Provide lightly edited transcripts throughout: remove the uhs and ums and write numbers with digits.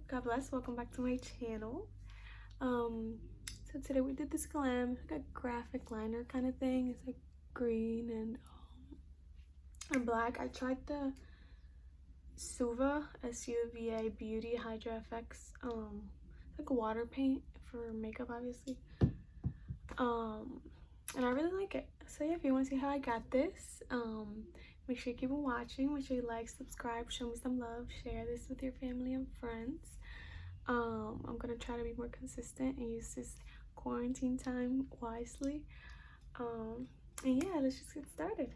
God bless. Welcome back to my channel. So today we did this glam, like a graphic liner kind of thing. It's like green and black. I tried the Suva SUVA Beauty Hydra Fx. Like a water paint for makeup, obviously. And I really like it. So yeah, if you want to see how I got this, make sure you keep on watching. Make sure you like, subscribe, show me some love, share this with your family and friends. I'm gonna try to be more consistent and use this quarantine time wisely. And yeah, let's just get started.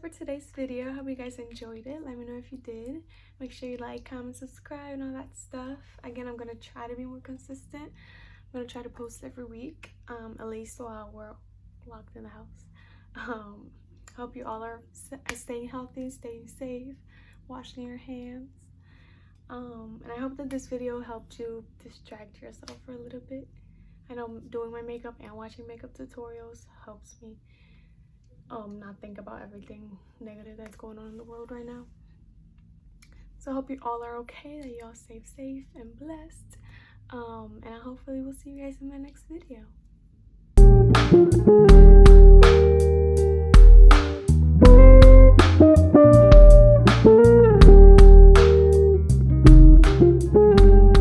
for today's video. I hope you guys enjoyed it. Let me know if you did. Make sure you like, comment, subscribe, and all that stuff. Again, I'm gonna try to be more consistent. I'm gonna try to post every week, at least while we're locked in the house. Hope you all are staying healthy, staying safe, washing your hands. And I hope that this video helped you distract yourself for a little bit. I know doing my makeup and watching makeup tutorials helps me not think about everything negative that's going on in the world right now. So I hope you all are okay, that you all stay safe and blessed. And I hopefully will see you guys in my next video.